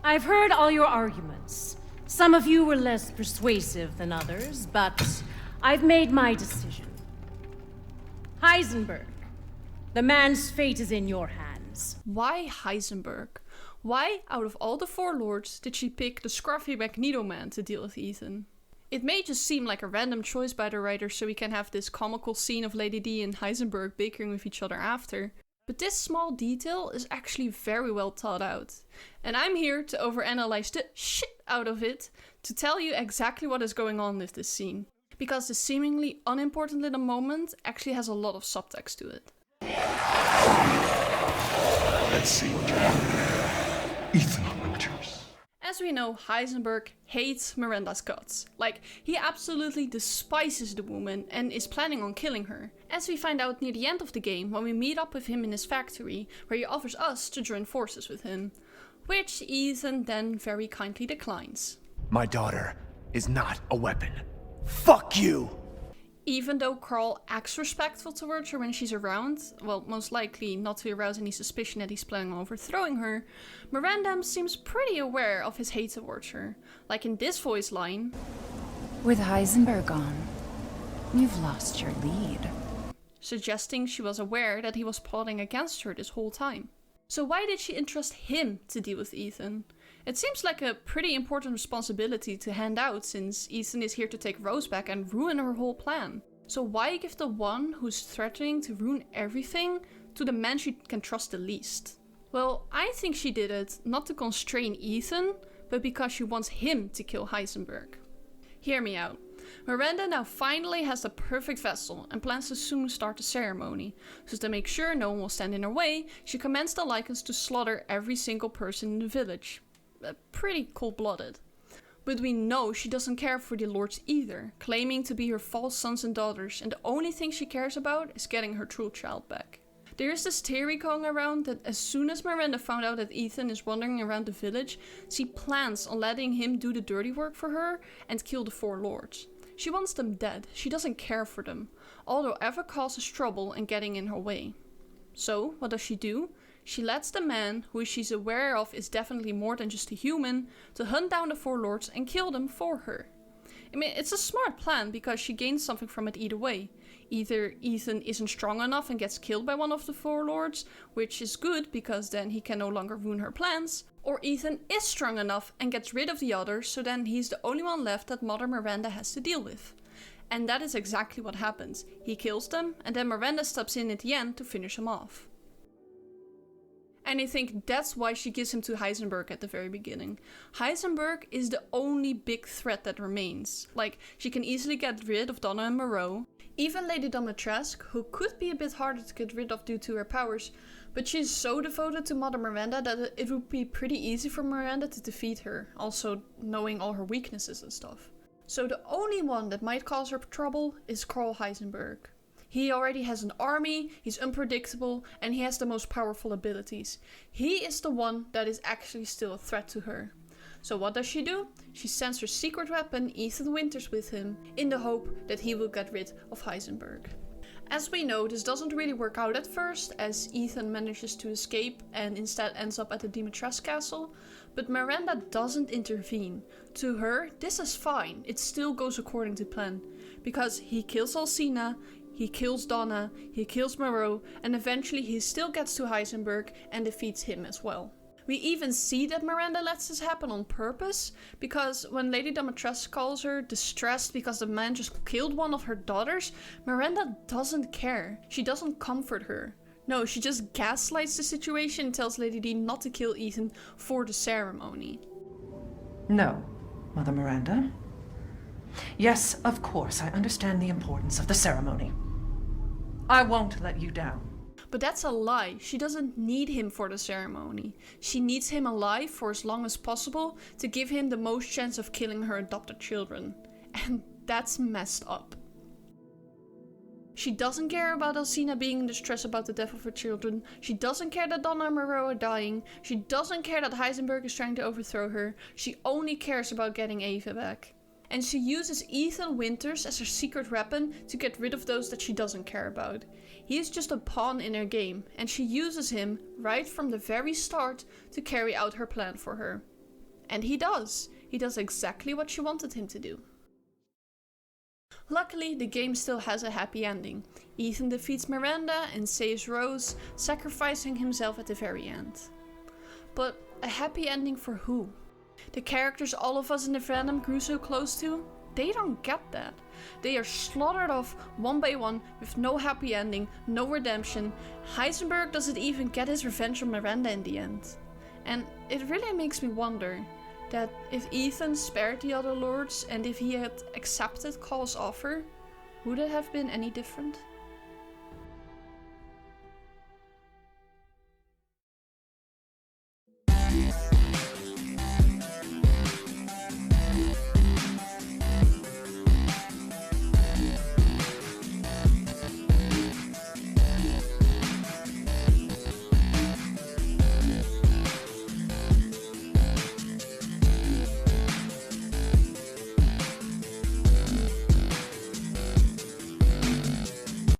I've heard all your arguments. Some of you were less persuasive than others, but I've made my decision. Heisenberg, the man's fate is in your hands. Why Heisenberg? Why, out of all the four lords, did she pick the scruffy Magneto Man to deal with Ethan? It may just seem like a random choice by the writer so we can have this comical scene of Lady D and Heisenberg bickering with each other after, but this small detail is actually very well thought out. And I'm here to overanalyze the shit out of it to tell you exactly what is going on with this scene. Because the seemingly unimportant little moment actually has a lot of subtext to it. Let's see what you're doing. Ethan Winters. As we know, Heisenberg hates Miranda's guts. Like, he absolutely despises the woman and is planning on killing her. As we find out near the end of the game when we meet up with him in his factory, where he offers us to join forces with him. Which Ethan then very kindly declines. My daughter is not a weapon. Fuck you! Even though Carl acts respectful towards her when she's around, well, most likely not to arouse any suspicion that he's planning on overthrowing her, Miranda seems pretty aware of his hate towards her. Like in this voice line, "With Heisenberg gone, you've lost your lead." Suggesting she was aware that he was plotting against her this whole time. So why did she entrust him to deal with Ethan? It seems like a pretty important responsibility to hand out since Ethan is here to take Rose back and ruin her whole plan. So why give the one who's threatening to ruin everything to the man she can trust the least? Well, I think she did it not to constrain Ethan, but because she wants him to kill Heisenberg. Hear me out. Miranda now finally has the perfect vessel and plans to soon start the ceremony. So to make sure no one will stand in her way, she commands the Lycans to slaughter every single person in the village. Pretty cold-blooded. But we know she doesn't care for the lords either, claiming to be her false sons and daughters, and the only thing she cares about is getting her true child back. There is this theory going around that as soon as Miranda found out that Ethan is wandering around the village, she plans on letting him do the dirty work for her and kill the four lords. She wants them dead, she doesn't care for them, although ever causes trouble and getting in her way. So, what does she do? She lets the man, who she's aware of is definitely more than just a human, to hunt down the four lords and kill them for her. I mean, it's a smart plan because she gains something from it either way. Either Ethan isn't strong enough and gets killed by one of the four lords, which is good because then he can no longer ruin her plans, or Ethan is strong enough and gets rid of the others, so then he's the only one left that Mother Miranda has to deal with. And that is exactly what happens. He kills them, and then Miranda steps in at the end to finish him off. And I think that's why she gives him to Heisenberg at the very beginning. Heisenberg is the only big threat that remains. Like, she can easily get rid of Donna and Moreau. Even Lady Dimitrescu, who could be a bit harder to get rid of due to her powers, but she's so devoted to Mother Miranda that it would be pretty easy for Miranda to defeat her, also knowing all her weaknesses and stuff. So the only one that might cause her trouble is Carl Heisenberg. He already has an army, he's unpredictable, and he has the most powerful abilities. He is the one that is actually still a threat to her. So what does she do? She sends her secret weapon, Ethan Winters, with him, in the hope that he will get rid of Heisenberg. As we know, this doesn't really work out at first, as Ethan manages to escape and instead ends up at the Dimitrescu castle, but Miranda doesn't intervene. To her, this is fine, it still goes according to plan, because he kills Alcina, he kills Donna, he kills Moreau, and eventually he still gets to Heisenberg and defeats him as well. We even see that Miranda lets this happen on purpose, because when Lady Dimitrescu calls her distressed because the man just killed one of her daughters, Miranda doesn't care. She doesn't comfort her. No, she just gaslights the situation and tells Lady D not to kill Ethan for the ceremony. No, Mother Miranda. Yes, of course, I understand the importance of the ceremony. I won't let you down. But that's a lie. She doesn't need him for the ceremony. She needs him alive for as long as possible to give him the most chance of killing her adopted children. And that's messed up. She doesn't care about Alcina being in distress about the death of her children. She doesn't care that Donna and Moreau are dying. She doesn't care that Heisenberg is trying to overthrow her. She only cares about getting Ava back. And she uses Ethan Winters as her secret weapon to get rid of those that she doesn't care about. He is just a pawn in her game, and she uses him right from the very start to carry out her plan for her. And he does. He does exactly what she wanted him to do. Luckily, the game still has a happy ending. Ethan defeats Miranda and saves Rose, sacrificing himself at the very end. But a happy ending for who? The characters all of us in the fandom grew so close to? They don't get that. They are slaughtered off one by one with no happy ending, no redemption. Heisenberg doesn't even get his revenge on Miranda in the end. And it really makes me wonder that if Ethan spared the other lords and if he had accepted Call's offer, would it have been any different?